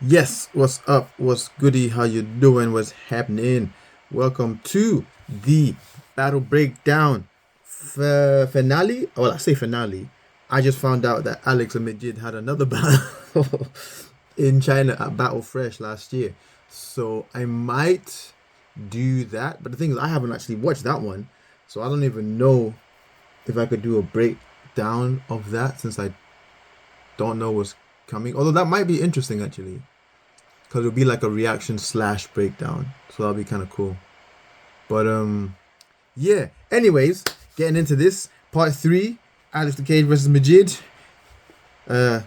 Yes, what's up? What's goody? How you doing? What's happening? Welcome to the battle breakdown finale. Well, I say finale. I just found out that Alex and Majid had another battle in China at Battle Fresh last year. So I might do that. But the thing is, I haven't actually watched that one. So I don't even know if I could do a breakdown of that since I don't know what's coming. Although that might be interesting actually. Because it'll be like a reaction slash breakdown. So that'll be kind of cool. But yeah. Anyways, getting into this part three, Alex the Cage versus Majid. Uh,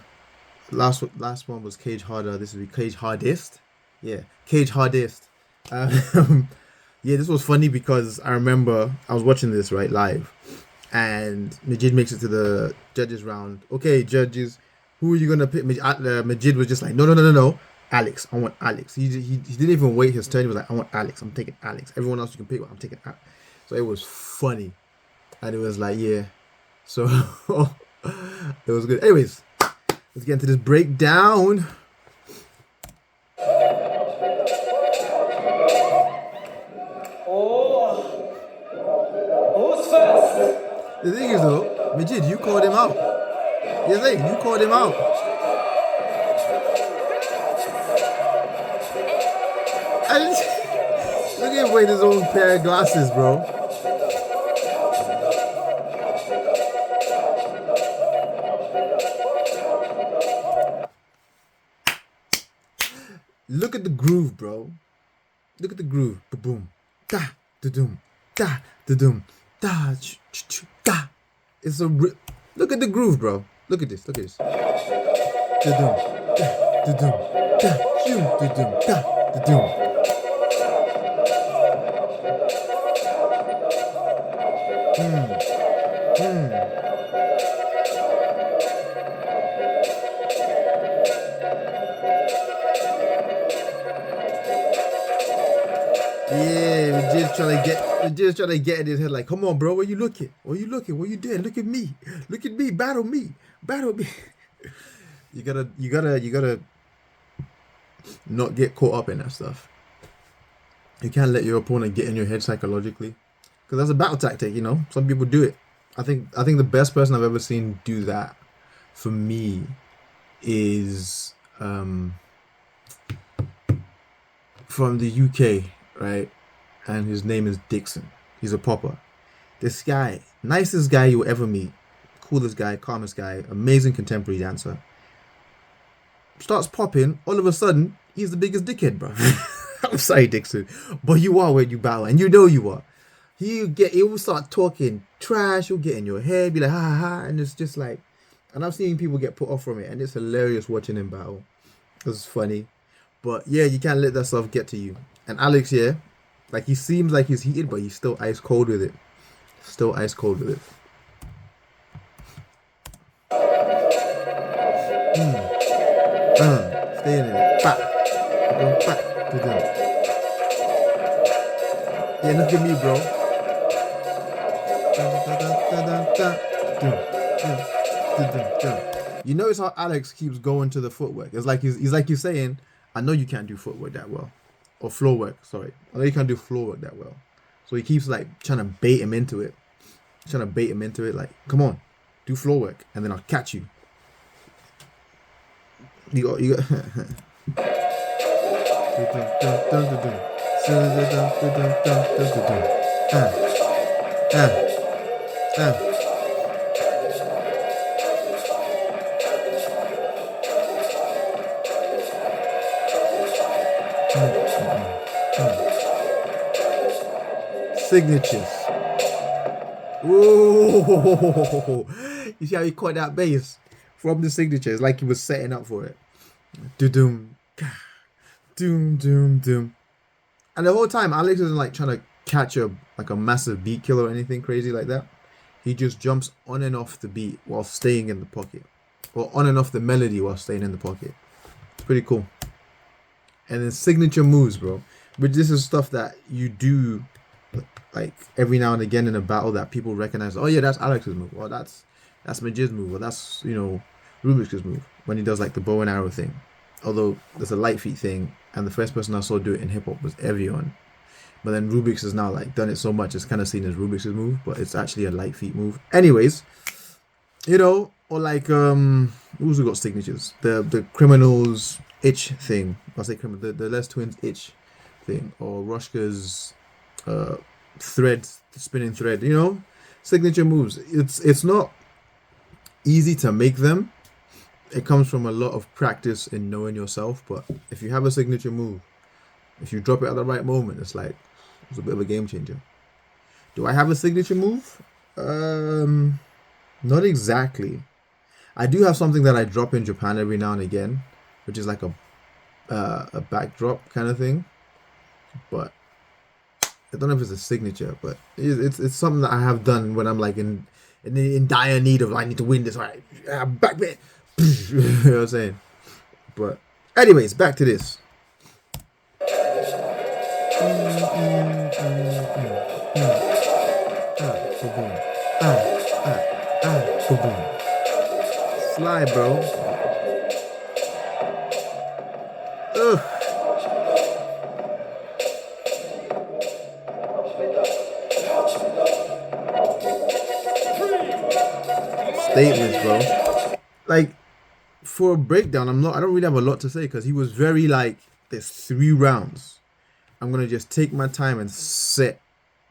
last one was Cage Harder. This will be Cage Hardest. Yeah, Cage Hardest. Um, yeah, this was funny because I remember I was watching this right live, and Majid makes it to the judges round. Okay, judges, who are you gonna pick? Majid was just like, no, no, no, no, no. Alex, I want Alex. He didn't even wait his turn. He was like, I want Alex. I'm taking Alex. Everyone else you can pick, I'm taking Alex. So it was funny, and it was like, yeah. So it was good. Anyways, let's get into this breakdown. Who's first? The thing is though, Majid, you called him out. Yes, hey, you called him out. Look at him wearing his own pair of glasses, bro. Look at the groove, bro. Look at the groove. Boom, da, da doom, da, da doom, da, da. It's a look at the groove, bro. Look at this. Look at this. Da doom, da doom, da, shoom, da doom, da doom. Yeah, we just trying to get in his head like, come on, bro, where you looking? Where you looking? What you doing? Look at me, battle me, battle me. You gotta not get caught up in that stuff. You can't let your opponent get in your head psychologically, because that's a battle tactic. You know, some people do it. I think the best person I've ever seen do that for me is from the UK, right? And his name is Dixon. He's a popper. This guy, nicest guy you'll ever meet, coolest guy, calmest guy, amazing contemporary dancer. Starts popping, all of a sudden, he's the biggest dickhead, bro. I'm sorry, Dixon, but you are when you battle, and you know you are. He will start talking trash. He'll get in your head, be like ha ha ha, and it's just like, and I've seen people get put off from it, and it's hilarious watching him battle. It's funny, but yeah, you can't let that stuff get to you. And Alex, yeah, like he seems like he's heated, but he's still ice cold with it. Still ice cold with it. Stay in it. Back. Go back to them. Yeah, look at me, bro. You notice how Alex keeps going to the footwork. It's like he's like he's saying, I know you can't do footwork that well. Or floor work, sorry. I know you can't do floor work that well. So he keeps like trying to bait him into it. Trying to bait him into it, like, come on, do floor work, and then I'll catch you. You got signatures. Whoa! You see how he caught that bass from the signatures, like he was setting up for it. Doom, doom, doom, doom. And the whole time, Alex isn't like trying to catch a massive beat killer or anything crazy like that. He just jumps on and off the beat while staying in the pocket, or on and off the melody while staying in the pocket. It's pretty cool. And then signature moves, bro. But this is stuff that you do like every now and again in a battle that people recognize. Oh yeah, that's Alex's move. Or that's Majid's move. Or that's Rubik's move when he does like the bow and arrow thing. although there's a light feet thing, and the first person I saw do it in hip hop was Evian. But then Rubik's has now like done it so much it's kind of seen as Rubik's move, but it's actually a light feet move. Anyways, you know, or like who's got signatures? The criminals itch thing. I'll say criminal. The Les Twins itch thing, or Rushka's thread, the spinning thread. You know, signature moves. It's not easy to make them. It comes from a lot of practice in knowing yourself. But if you have a signature move, if you drop it at the right moment, it's a bit of a game changer. Do I have a signature move? Not exactly. I do have something that I drop in Japan every now and again, which is like a backdrop kind of thing. But I don't know if it's a signature, but it's something that I have done when I'm like in dire need of I need to win this. All right, back there. You know what I'm saying? But anyways, back to this. Slide, bro. Ugh. Statements, bro. Like, for a breakdown, I don't really have a lot to say because he was very like, there's 3 rounds. I'm gonna just take my time and set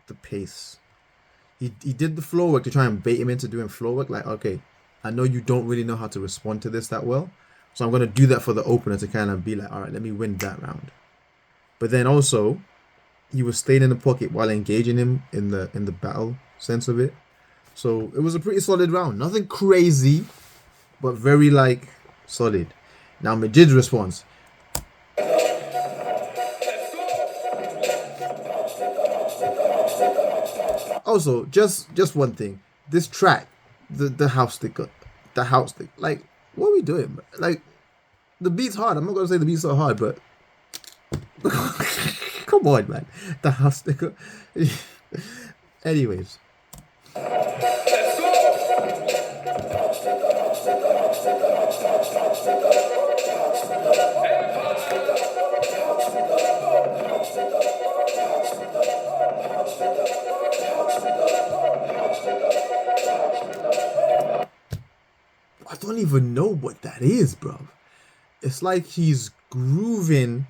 the pace. He did the floor work to try and bait him into doing floor work. Like, okay, I know you don't really know how to respond to this that well, so I'm gonna do that for the opener to kind of be like, all right, let me win that round. But then also, he was staying in the pocket while engaging him in the battle sense of it. So it was a pretty solid round. Nothing crazy, but very like solid. Now Majid's response. Also, just one thing. This track, the house stick, like, what are we doing? Like, the beat's hard. I'm not gonna say the beat's so hard, but come on, man. The house sticker. Anyways. I don't even know what that is, bro. It's like he's grooving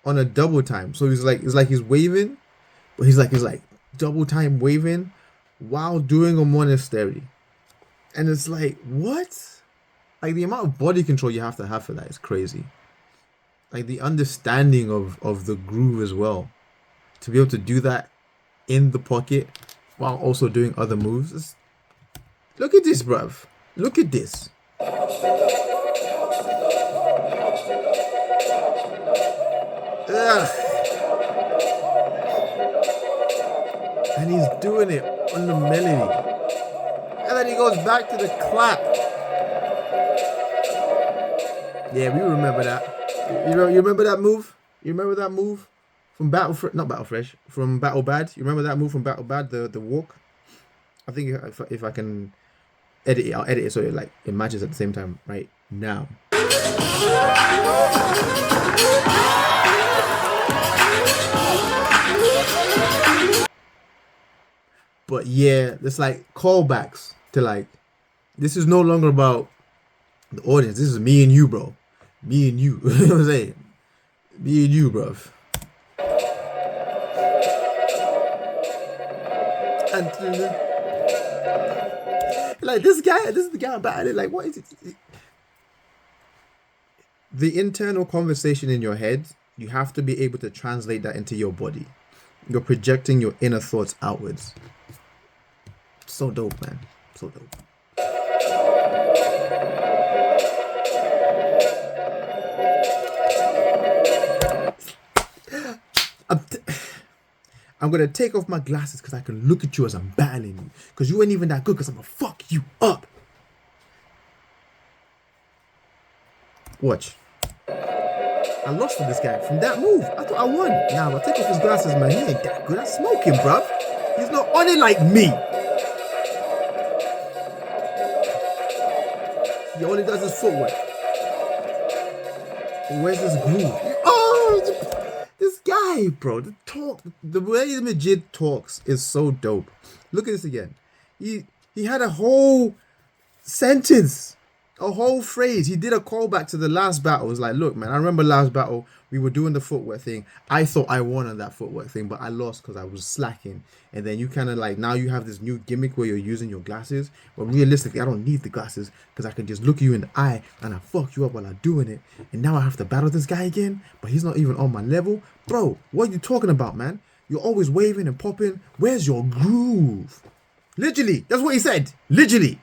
on a double time. So it's like he's waving, but he's like double time waving while doing a monastery. And it's like, what? Like, the amount of body control you have to have for that is crazy. Like, the understanding of the groove as well. To be able to do that in the pocket while also doing other moves. Look at this, bruv. Look at this. Ugh. And he's doing it on the melody. And then he goes back to the clap. Yeah, we remember that. You remember that move? You remember that move from not Battle Fresh, from Battle Bad? You remember that move from Battle Bad, the walk? I think if I can edit it, I'll edit it so it matches at the same time right now. But yeah, it's like callbacks to like, this is no longer about the audience. This is me and you, bro. Me and you. You know what I'm saying? Me and you, bro. And like, this is the guy about it. Like, what is it? The internal conversation in your head, you have to be able to translate that into your body. You're projecting your inner thoughts outwards. So dope, man. So dope. I'm gonna take off my glasses because I can look at you as I'm battling you. Because you ain't even that good because I'm gonna fuck you up. Watch. I lost to this guy from that move. I thought I won. Nah, but take off his glasses, man. He ain't that good. I smoke him, bruv. He's not on it like me. He only does his footwork. Where's this groove? Oh, this guy, bro. The way Majid talks is so dope. Look at this again. He had a whole sentence, a whole phrase. He did a callback to the last battle. It was like, look, man, I remember last battle we were doing the footwork thing. I thought I won on that footwork thing, but I lost because I was slacking. And then you kind of like, now you have this new gimmick where you're using your glasses, but realistically I don't need the glasses because I can just look you in the eye and I fuck you up while I'm doing it. And now I have to battle this guy again, but he's not even on my level. Bro, what are you talking about, man? You're always waving and popping. Where's your groove? Literally, that's what he said. Literally.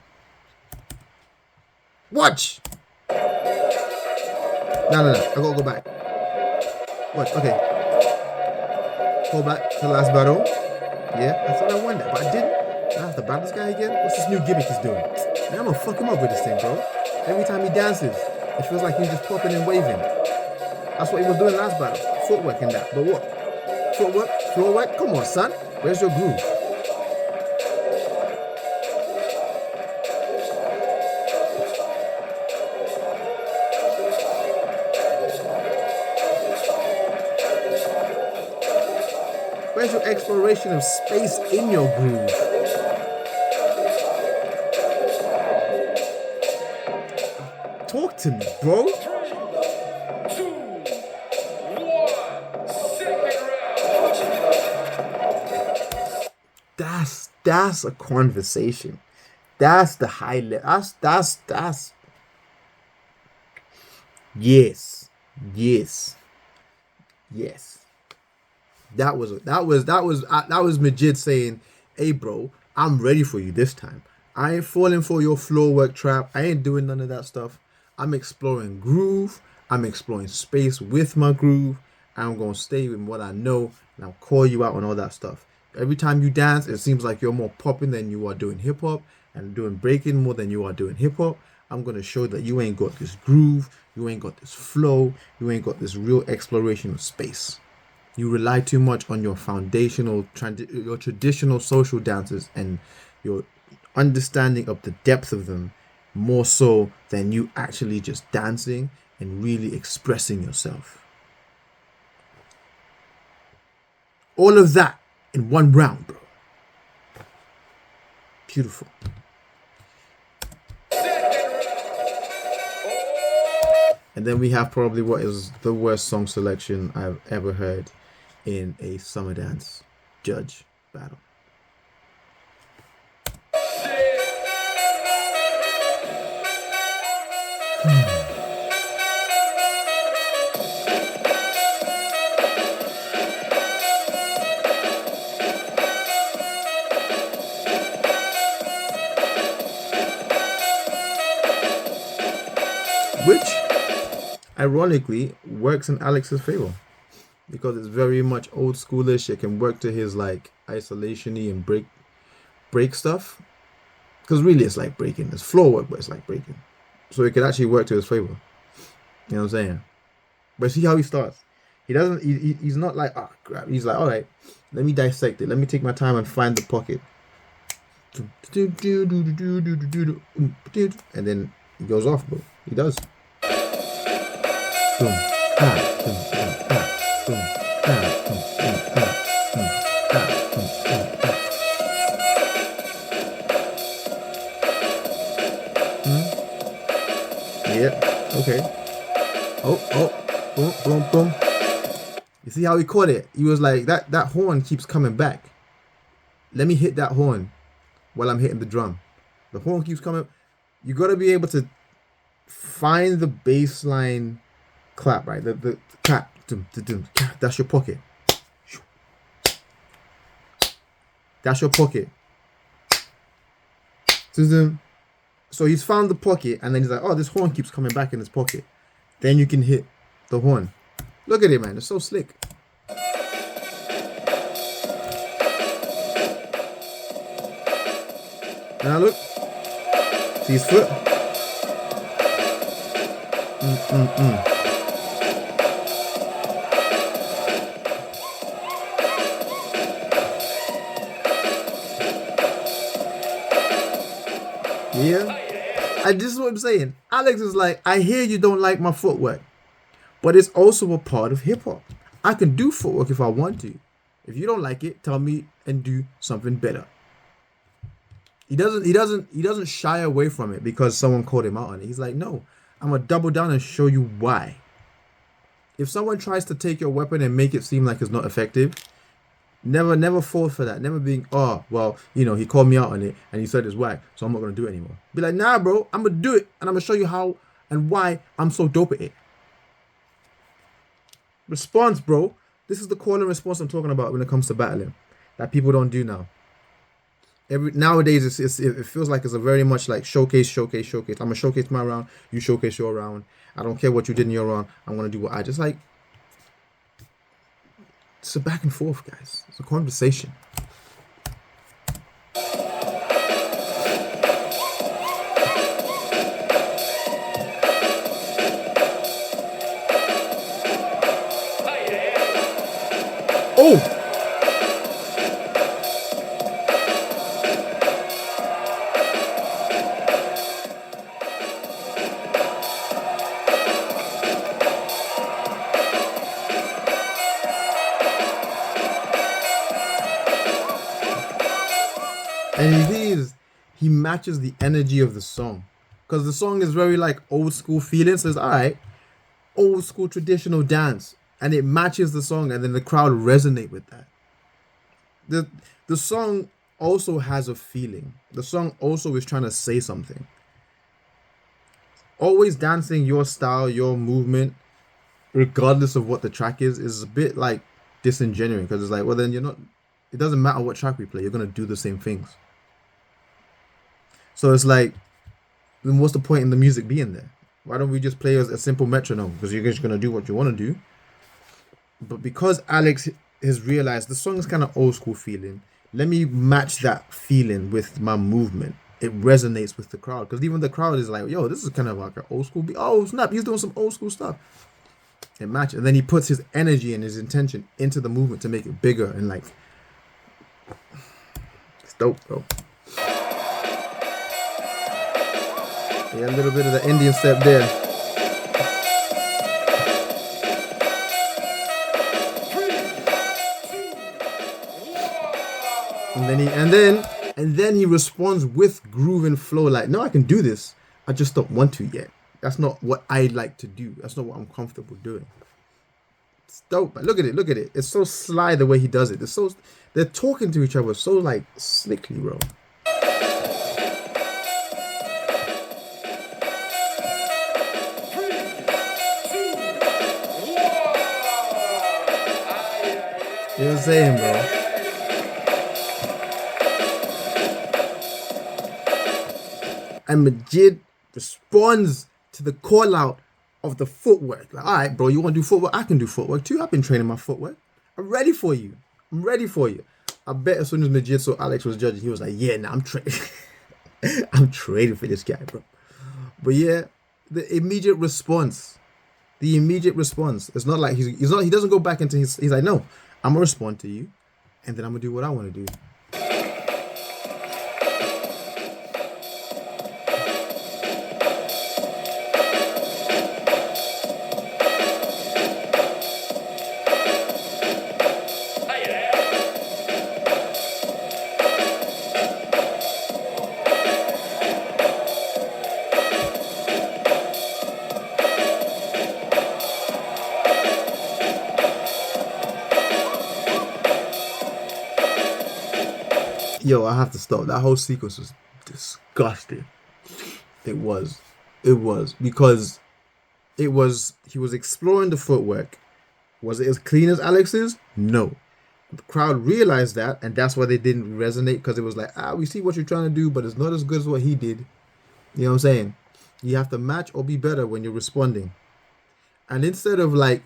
Watch. No. I gotta go back. Watch. Okay. Go back to the last battle. Yeah, I thought I won that, but I didn't. I have to battle this guy again. What's this new gimmick he's doing? Man, I'm gonna fuck him up with this thing, bro. Every time he dances, it feels like he's just popping and waving. That's what he was doing last battle. Footwork and that. But what? Footwork? Floorwork? Come on, son. Where's your groove? Where's your exploration of space in your groove? Talk to me, bro. 3, 2, 1, second round. That's a conversation. That's the high level. That's yes. That was Majid saying, "Hey, bro, I'm ready for you this time. I ain't falling for your floor work trap. I ain't doing none of that stuff. I'm exploring groove. I'm exploring space with my groove. I'm gonna stay with what I know, and I'll call you out on all that stuff. Every time you dance, it seems like you're more popping than you are doing hip hop, and doing breaking more than you are doing hip hop. I'm gonna show that you ain't got this groove, you ain't got this flow, you ain't got this real exploration of space. You rely too much on your your traditional social dances and your understanding of the depth of them more so than you actually just dancing and really expressing yourself. All of that in one round, bro. Beautiful. And then we have probably what is the worst song selection I've ever heard in a summer dance judge battle. Which ironically works in Alex's favor because it's very much old schoolish. It can work to his like isolation-y and break stuff, because really it's like breaking. It's floor work, but it's like breaking, so it could actually work to his favor. You know what I'm saying? But see how he starts. He doesn't. He's not like, oh crap. He's like, all right, let me dissect it. Let me take my time and find the pocket. And then he goes off, bro. He does. Boom. Yeah. Okay. Oh. Boom. You see how he caught it? He was like, that horn keeps coming back. Let me hit that horn while I'm hitting the drum. The horn keeps coming. You got to be able to find the baseline clap, right? The clap. That's your pocket. That's your pocket. So he's found the pocket, and then he's like, oh, this horn keeps coming back in his pocket. Then you can hit the horn. Look at it, man. It's so slick. Now look. See his foot? Yeah. This is what I'm saying. Alex is like, I hear you don't like my footwork, but it's also a part of hip hop. I can do footwork if I want to. If you don't like it, tell me and do something better. He doesn't shy away from it because someone called him out on it. He's like, no, I'm gonna double down and show you why. If someone tries to take your weapon and make it seem like it's not effective, never fall for that. Never being, oh, well, he called me out on it and he said it's whack, so I'm not gonna do it anymore. Be like, nah, bro, I'm gonna do it and I'm gonna show you how and why I'm so dope at it. Response, bro. This is the call and response I'm talking about when it comes to battling that people don't do now. Nowadays it feels like it's a very much like showcase. I'm gonna showcase my round, you showcase your round. I don't care what you did in your round. I'm gonna do what I just like. It's a back and forth, guys. It's a conversation. Oh! And he matches the energy of the song. Because the song is very like old school feeling. So it's alright, old school traditional dance. And it matches the song and then the crowd resonate with that. The song also has a feeling. The song also is trying to say something. Always dancing your style, your movement, regardless of what the track is a bit like disingenuous because it's like, well, then it doesn't matter what track we play, you're gonna do the same things. So it's like, then what's the point in the music being there? Why don't we just play as a simple metronome? Because you're just gonna do what you want to do. But because Alex has realized the song is kind of old school feeling, let me match that feeling with my movement. It resonates with the crowd because even the crowd is like, yo, this is kind of like an old school beat. Oh snap, he's doing some old school stuff. It matches, and then he puts his energy and his intention into the movement to make it bigger and like, it's dope, bro. Yeah, a little bit of the Indian step there. And then he responds with groove and flow like, no, I can do this. I just don't want to yet. That's not what I like to do. That's not what I'm comfortable doing. It's dope. But look at it. It's so sly the way he does it. They're talking to each other so like slickly, bro. You know what I'm saying, bro? And Majid responds to the call out of the footwork. Like, all right, bro, you want to do footwork? I can do footwork too. I've been training my footwork. I'm ready for you. I bet as soon as Majid saw Alex was judging, he was like, yeah, nah, I'm training. I'm training for this guy, bro. But yeah, the immediate response. It's not like he doesn't go back into he's like, no, I'm gonna respond to you, and then I'm gonna do what I want to do. Yo, I have to stop. That whole sequence was disgusting. It was because he was exploring the footwork. Was it as clean as Alex's? No. The crowd realized that, and that's why they didn't resonate because it was like, we see what you're trying to do, but it's not as good as what he did. You know what I'm saying? You have to match or be better when you're responding. And instead of like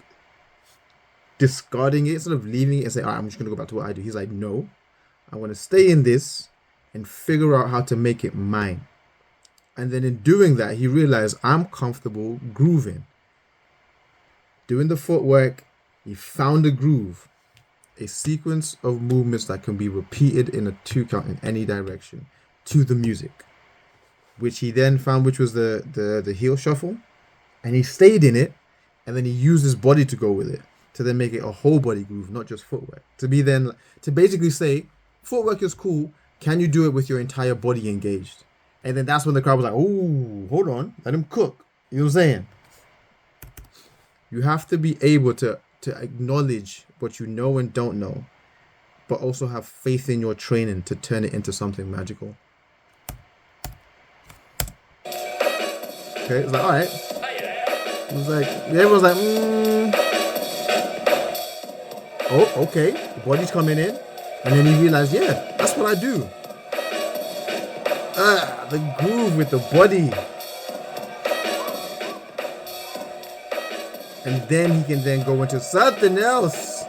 discarding it, instead of leaving it and saying, all right, I'm just gonna go back to what I do, he's like, no, I want to stay in this and figure out how to make it mine. And then in doing that, he realized I'm comfortable grooving. Doing the footwork, he found a groove, a sequence of movements that can be repeated in a 2 count in any direction to the music, which he then found, which was the heel shuffle, and he stayed in it and then he used his body to go with it to then make it a whole body groove, not just footwork. To basically say, footwork is cool. Can you do it with your entire body engaged? And then that's when the crowd was like, "Ooh, hold on, let him cook." You know what I'm saying? You have to be able to acknowledge what you know and don't know, but also have faith in your training to turn it into something magical. Okay, it's like, all right. It was like, everyone's like, oh, okay. The body's coming in. And then he realized, yeah, that's what I do. The groove with the body. And then he can then go into something else.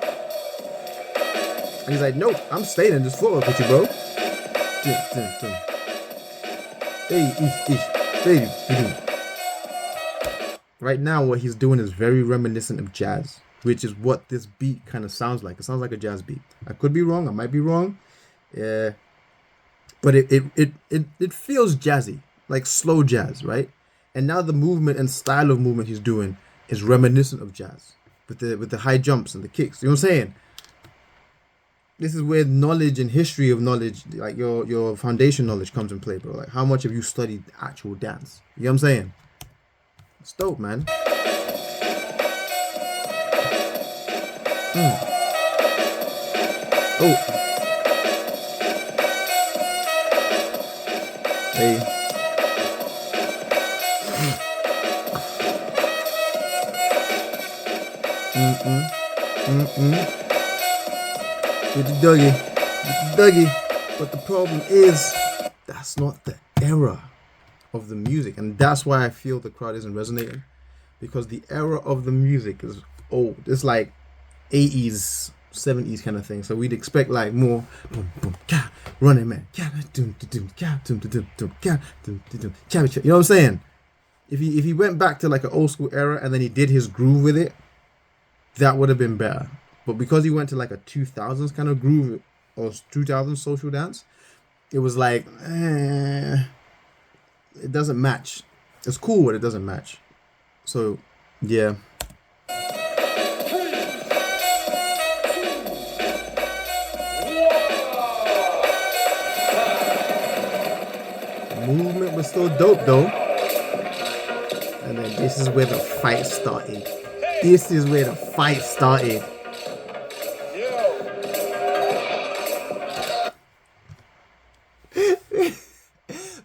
And he's like, nope, I'm staying in this footwork with you, bro. Hey. Right now, what he's doing is very reminiscent of jazz, which is what this beat kind of sounds like. It sounds like a jazz beat. I could be wrong. I might be wrong. Yeah. But it feels jazzy, like slow jazz, right? And now the movement and style of movement he's doing is reminiscent of jazz with the high jumps and the kicks. You know what I'm saying? This is where knowledge and history of knowledge, like your foundation knowledge, comes in play, bro. Like, how much have you studied actual dance? You know what I'm saying? It's dope, man. Oh. Hey. Get the Dougie. But the problem is, that's not the era of the music, and that's why I feel the crowd isn't resonating, because the era of the music is old. It's like 80s, 70s kind of thing. So we'd expect like more boom boom running man. You know what I'm saying? If he went back to like an old school era and then he did his groove with it, that would have been better. But because he went to like a 2000s kind of groove or 2000s social dance, it was like it doesn't match. It's cool, but it doesn't match. So, yeah. Movement was still dope, though. And then this is where the fight started.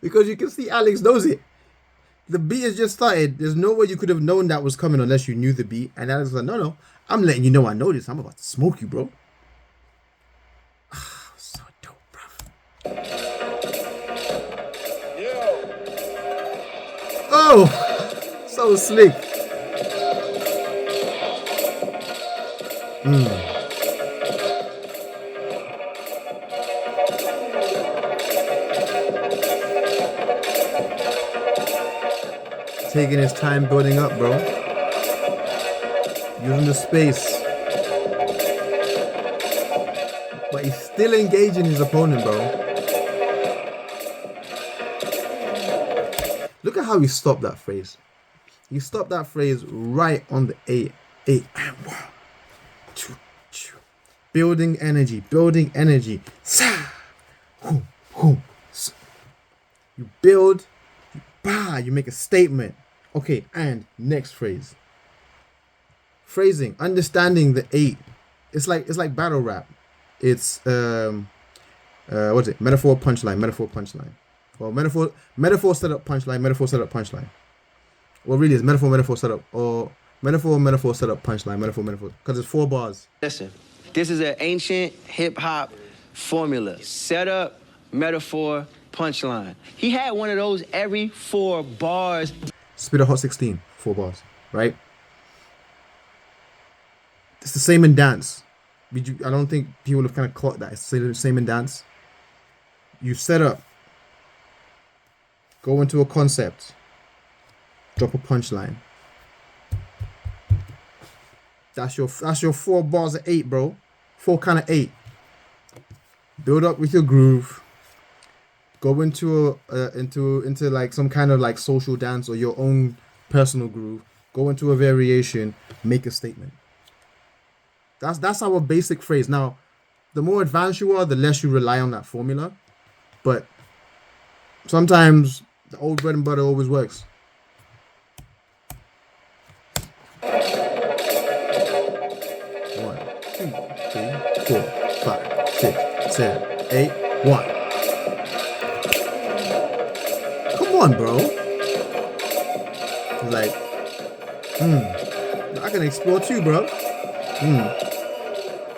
Because you can see Alex knows it. The beat has just started. There's no way you could have known that was coming unless you knew the beat. And Alex was like, no, I'm letting you know I know this. I'm about to smoke you, bro. So dope, bro. Oh, so slick. Taking his time building up, bro. Using the space. But he's still engaging his opponent, bro. Look at how he stopped that phrase. He stopped that phrase right on the 8. Building energy. You build, you make a statement. Okay, and next phrase. Phrasing, understanding the 8. It's like battle rap. It's what's it? Metaphor, punchline. Well, metaphor setup, punchline. Well, really, it's metaphor setup, or metaphor setup, punchline, metaphor, because it's 4 bars. Listen, this is an ancient hip hop formula: setup, metaphor, punchline. He had one of those every 4 bars. Spit a hot 16, 4 bars, right? It's the same in dance. I don't think people have kind of caught that. It's the same in dance. You set up, go into a concept, drop a punchline. That's your 4 bars of 8, bro. 4 kind of 8. Build up with your groove. Go into like some kind of like social dance or your own personal groove. go into a variation, make a statement. That's our basic phrase. Now, the more advanced you are, the less you rely on that formula. But sometimes the old bread and butter always works. 1, 2, 3, 4, 5, 6, 7, 8, 1. Come on, bro. It's like, I can explore too, bro.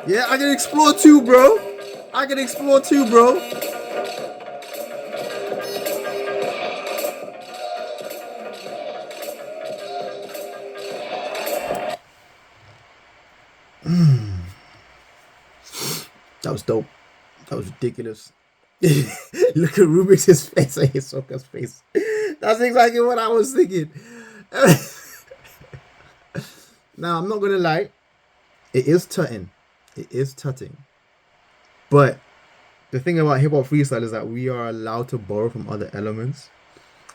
Yeah, I can explore too, bro. I can explore too, bro. That was dope. That was ridiculous. Look at Rubik's face and Hisoka's face. That's exactly what I was thinking. Now, I'm not going to lie. It is tutting. It is tutting. But the thing about hip hop freestyle is that we are allowed to borrow from other elements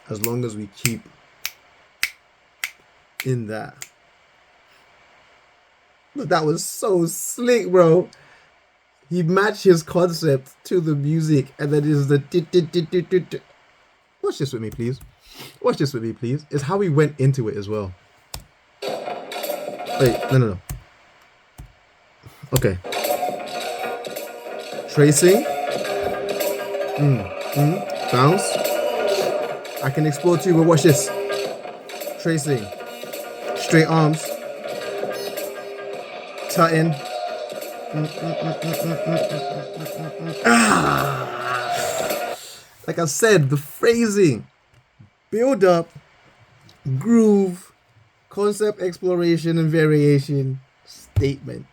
as long as we keep in that. But that was so slick, bro. He matched his concept to the music, and then is the. Watch this with me, please. Watch this with me, please. It's how we went into it as well. Wait, no. Okay. Tracing. Bounce. I can explore too, but watch this. Tracing. Straight arms. Tutting. Like I said, the phrasing, build up, groove, concept exploration and variation, statement.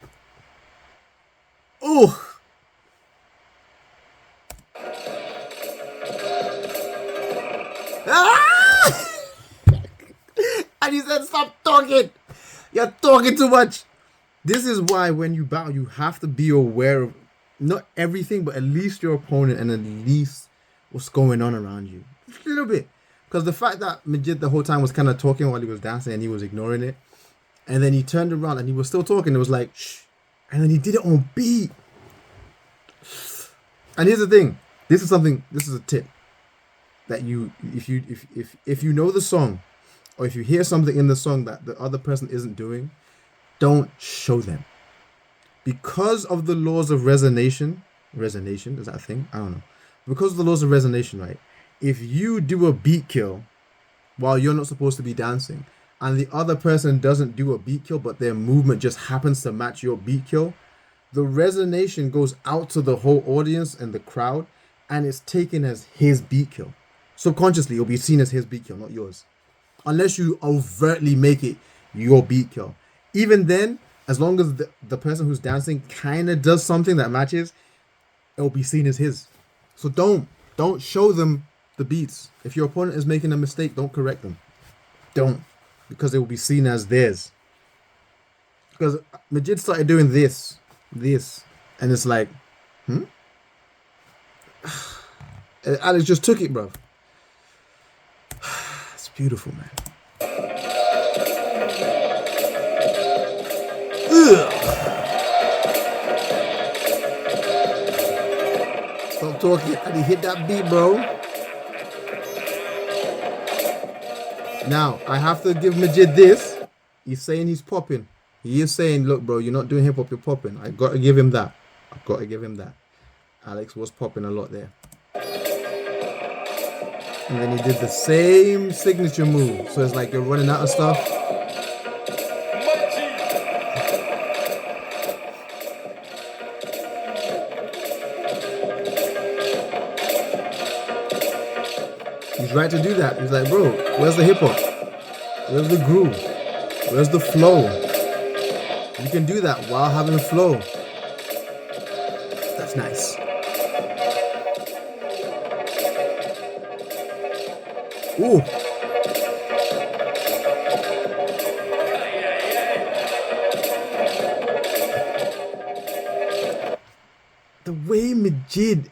Oh, and he said, "Stop talking. You're talking too much." This is why when you battle, you have to be aware of not everything, but at least your opponent and at least what's going on around you. Just a little bit. Because the fact that Majid the whole time was kind of talking while he was dancing and he was ignoring it. And then he turned around and he was still talking. It was like, shh. And then he did it on beat. And here's the thing. This is a tip. That if you know the song, or if you hear something in the song that the other person isn't doing, don't show them. Because of the laws of resonation, is that a thing? I don't know. Because of the laws of resonation, right? If you do a beat kill while you're not supposed to be dancing, and the other person doesn't do a beat kill, but their movement just happens to match your beat kill, the resonation goes out to the whole audience and the crowd, and it's taken as his beat kill. Subconsciously, it'll be seen as his beat kill, not yours. Unless you overtly make it your beat kill. Even then, as long as the person who's dancing kind of does something that matches, it'll be seen as his. So don't show them the beats. If your opponent is making a mistake, don't correct them. Don't. Because it will be seen as theirs. Because Majid started doing this. And it's like, Alex just took it, bro. It's beautiful, man. Stop talking. And he hit that beat, bro. Now, I have to give Majid this. He's saying he's popping. He is saying, look, bro, you're not doing hip-hop, you're popping. I got to give him that. Alex was popping a lot there. And then he did the same signature move. So it's like you're running out of stuff. He's right to do that. He's like, bro, where's the hip hop? Where's the groove? Where's the flow? You can do that while having flow. That's nice. Ooh. The way Majid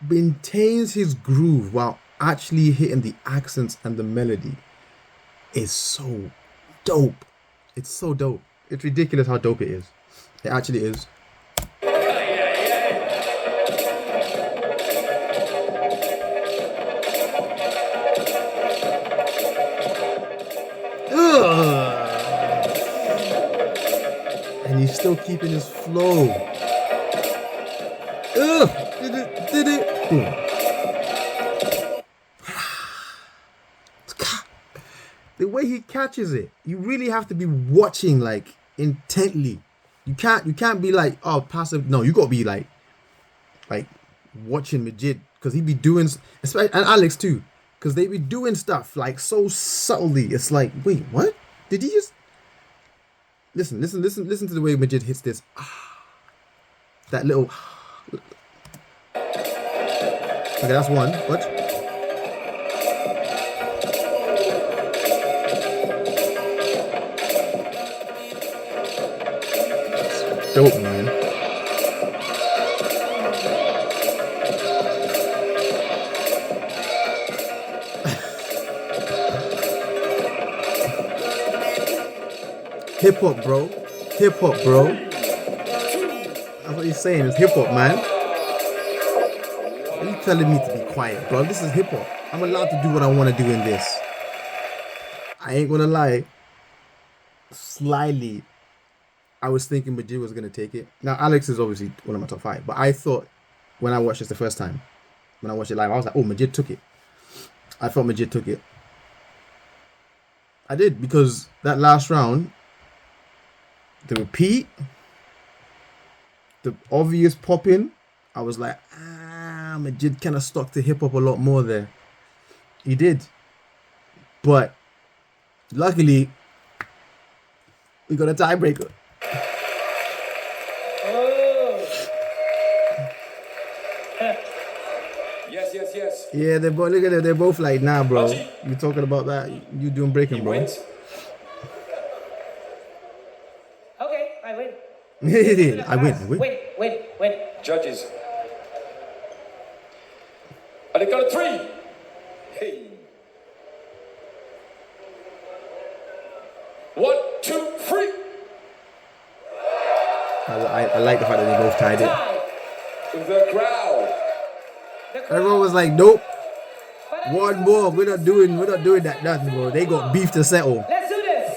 maintains his groove while actually hitting the accents and the melody is so dope. It's so dope. It's ridiculous how dope it is. It actually is. Ugh. And he's still keeping his flow. Ugh. Did it. Boom. The way he catches it, you really have to be watching like intently. You can't be like, oh, passive. No, you gotta be like watching Majid, because he be doing, especially, and Alex too, because they be doing stuff like so subtly. It's like, wait, what? Did he just listen to the way Majid hits this? That little. Okay, that's one. What? Dope, man. Hip hop, bro. Hip hop, bro. That's what he's saying. It's hip hop, man. Are you telling me to be quiet, bro? This is hip hop. I'm allowed to do what I want to do in this. I ain't gonna lie. Slyly, I was thinking Majid was gonna take it. Now Alex is obviously one of my top 5, but I thought when I watched this the first time, when I watched it live, I was like, oh, Majid took it. I thought Majid took it. I did, because that last round, the repeat, the obvious pop-in, I was like, Majid kind of stuck to hip-hop a lot more there. He did. But luckily, we got a tiebreaker. Yes. Yeah, look at it. They're both like, nah, bro. You talking about that? You doing breaking, bro? Wins. Okay, I win. I win. Win. Judges. And they got a 3. Hey. 1, 2, 3. I like the fact that they both tied it. The crowd. Everyone was like, nope. One more. We're not doing that nothing, bro. They got beef to settle. Let's do this.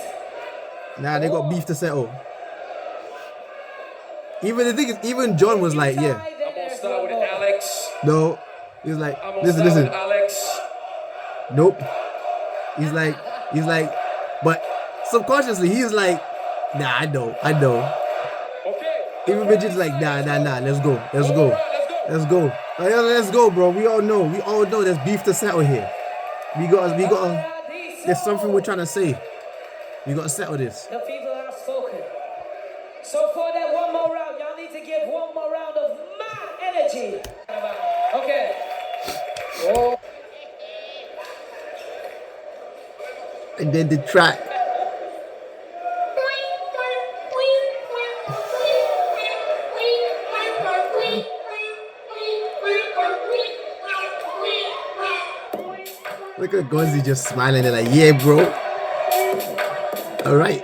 Nah, they got beef to settle. Even the thing is, even John was like, yeah. I'm gonna start with Alex. No. He was like, I'm gonna listen. start with Alex. Nope. He's like, but subconsciously he's like, nah, I know. Okay. Even Majid's like, nah, let's go. Let's go, bro. We all know there's beef to settle here. We got there's something we're trying to say. We gotta settle this. The people have spoken. So for that one more round, y'all need to give one more round of mad energy. Okay. Oh. And then the track. Look at Gonzi just smiling. They're like, yeah, bro. All right.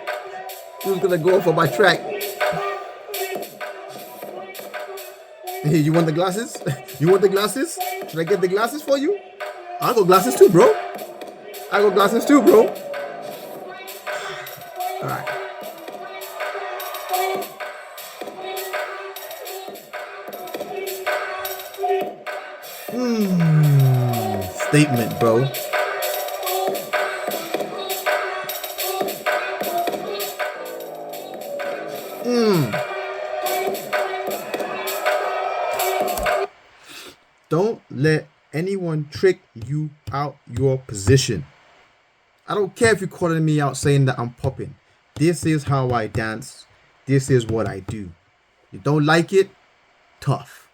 Who's gonna go for my track? Hey, you want the glasses? You want the glasses? Should I get the glasses for you? I got glasses too, bro. All right. Statement, bro. Don't let anyone trick you out your position. I don't care if you're calling me out saying that I'm popping. This is how I dance. This is what I do. You don't like it? Tough.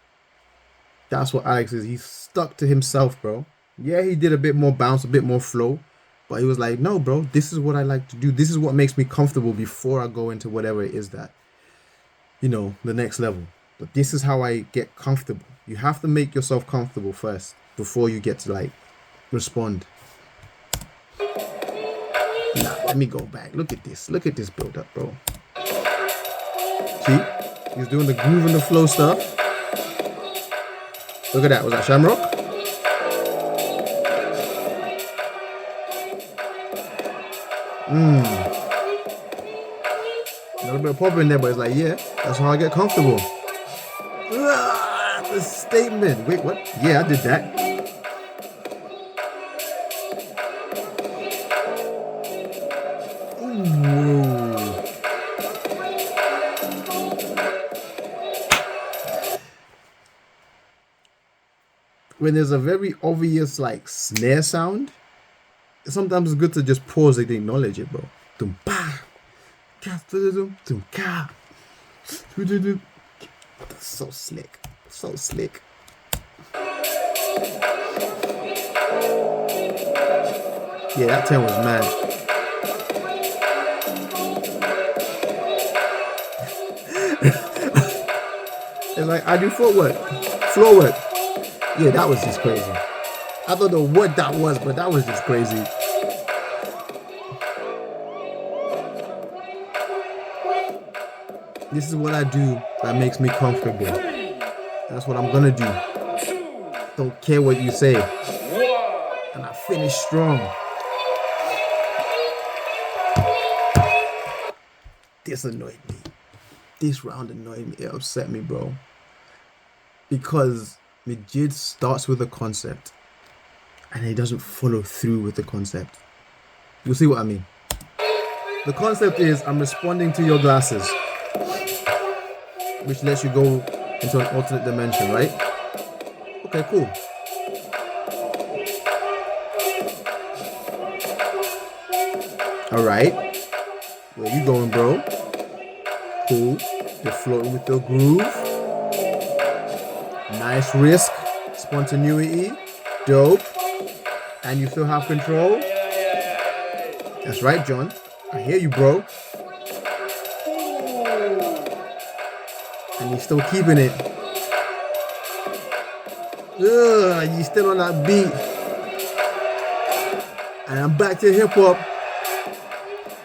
That's what Alex is. He's stuck to himself, bro. Yeah, he did a bit more bounce, a bit more flow. But he was like, no, bro, this is what I like to do. This is what makes me comfortable before I go into whatever it is that, the next level. But this is how I get comfortable. You have to make yourself comfortable first before you get to, respond. Nah, let me go back. Look at this. Look at this build up, bro. See? He's doing the groove and the flow stuff. Look at that. Was that Shamrock? A little bit of pop in there, but it's like, yeah, that's how I get comfortable. The statement. Wait, what? Yeah, I did that. When there's a very obvious like snare sound, sometimes it's good to just pause and acknowledge it, bro. Dum pa, dum ka. So slick, so slick. Yeah, that 10 was mad. It's like I do footwork, floor work. Yeah, that was just crazy. I don't know what that was, but that was just crazy. This is what I do that makes me comfortable. That's what I'm gonna do. Don't care what you say. And I finish strong. This annoyed me. This round annoyed me. It upset me, bro. Because Majid starts with a concept and he doesn't follow through with the concept. You'll see what I mean. The concept is I'm responding to your glasses, which lets you go into an alternate dimension, right? Okay, cool. All right. Where you going, bro? Cool. You're floating with your groove. Nice risk, spontaneity, dope, and you still have control. That's right, John. I hear you, bro. And you're still keeping it. Ugh, you still on that beat. And I'm back to hip hop.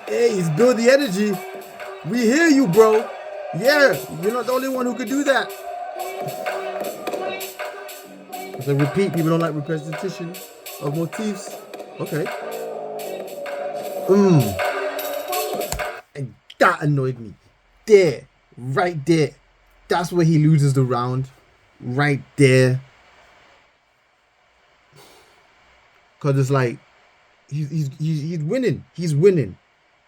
Hey, he's build the energy. We hear you, bro. Yeah, you're not the only one who could do that. So repeat, people don't like repetition of motifs. Okay. And that annoyed me. There. Right there. That's where he loses the round. Right there. Because it's like, he's winning. He's winning.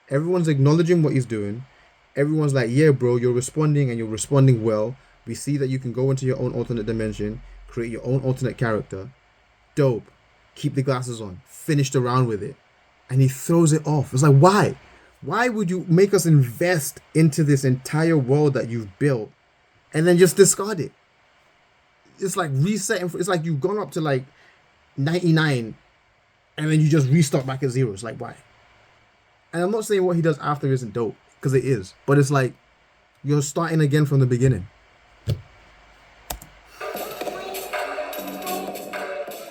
Everyone's acknowledging what he's doing. Everyone's like, yeah, bro, you're responding and you're responding well. We see that you can go into your own alternate dimension. Create your own alternate character. Dope. Keep the glasses on. Finish the round with it. And he throws it off. It's like, why? Why would you make us invest into this entire world that you've built and then just discard it? It's like resetting. It's like you've gone up to like 99 and then you just restart back at 0. It's like, why? And I'm not saying what he does after isn't dope, because it is. But it's like you're starting again from the beginning.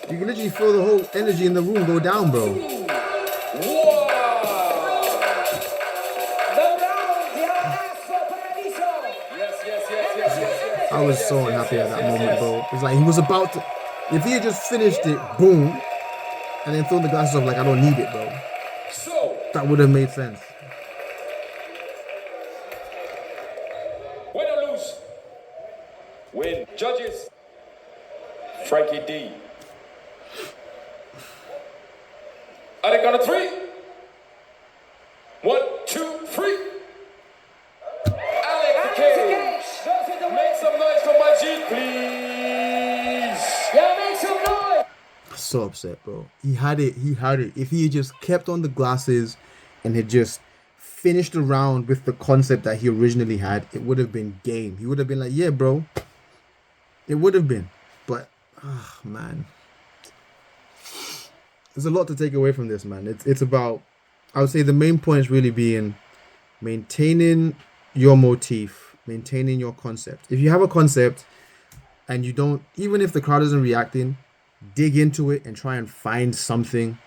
You can literally feel the whole energy in the room go down, bro. I was so unhappy at that moment, bro. It's like he was about to... If he had just finished it, boom, and then thrown the glasses off like, I don't need it, bro. That would have made sense. Win or lose? Win. Judges. Frankie D. I think on a 3. 1, 2, 3. Alex the Cage. Make some noise for Majid, please. Yeah, make some noise. So upset, bro. He had it. If he had just kept on the glasses and had just finished the round with the concept that he originally had, it would have been game. He would have been like, yeah, bro. It would have been. But, man. There's a lot to take away from this, man. It's about, I would say the main point is really being maintaining your motif, maintaining your concept. If you have a concept and you don't, even if the crowd isn't reacting, dig into it and try and find something.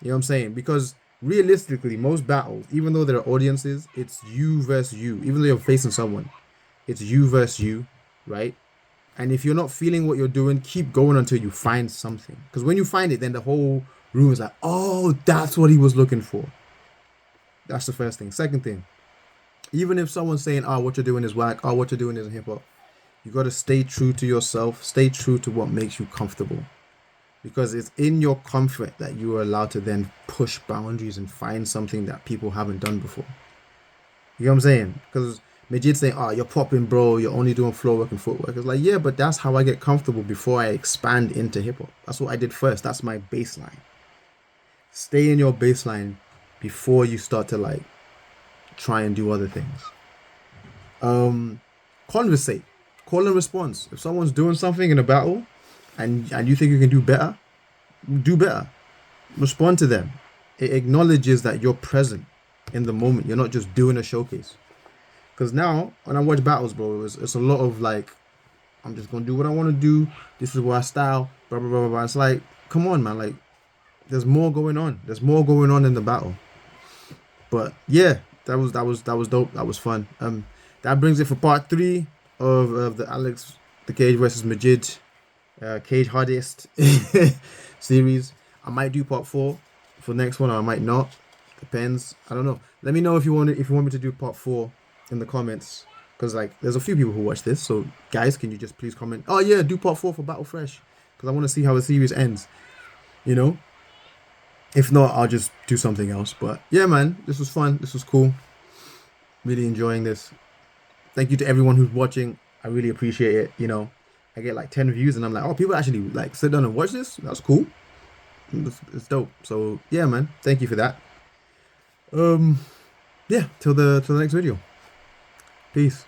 You know what I'm saying? Because realistically, most battles, even though there are audiences, it's you versus you. Even though you're facing someone, it's you versus you, right? And if you're not feeling what you're doing, keep going until you find something. Because when you find it, then the whole room is like, oh, that's what he was looking for. That's the first thing. Second thing, even if someone's saying, oh, what you're doing is whack, oh, what you're doing isn't hip hop, you got to stay true to yourself, stay true to what makes you comfortable. Because it's in your comfort that you are allowed to then push boundaries and find something that people haven't done before. You know what I'm saying? Because Majid saying, oh, you're popping, bro, you're only doing floor work and footwork. It's like, yeah, but that's how I get comfortable before I expand into hip hop. That's what I did first. That's my baseline. Stay in your baseline before you start to like try and do other things. Conversate. Call and response. If someone's doing something in a battle and you think you can do better, do better. Respond to them. It acknowledges that you're present in the moment. You're not just doing a showcase. Because now, when I watch battles, bro, it's a lot of like, I'm just going to do what I want to do. This is what I style, blah, blah, blah, blah, blah. It's like, come on, man. Like, there's more going on. There's more going on in the battle. But yeah, that was dope. That was fun. That brings it for part 3 of the Alex the Cage versus Majid Cage Hardest series. I might do part 4 for the next one, or I might not. Depends. I don't know. Let me know if you want me to do part 4 in the comments, because like there's a few people who watch this. So guys, can you just please comment? Oh yeah, do part 4 for Battle Fresh, because I want to see how the series ends. You know. If not, I'll just do something else. But yeah, man, this was fun. This was cool. Really enjoying this. Thank you to everyone who's watching. I really appreciate it. You know, I get like 10 views and I'm like, oh, people actually like sit down and watch this. That's cool. It's dope. So yeah, man, thank you for that. Yeah, till the next video. Peace.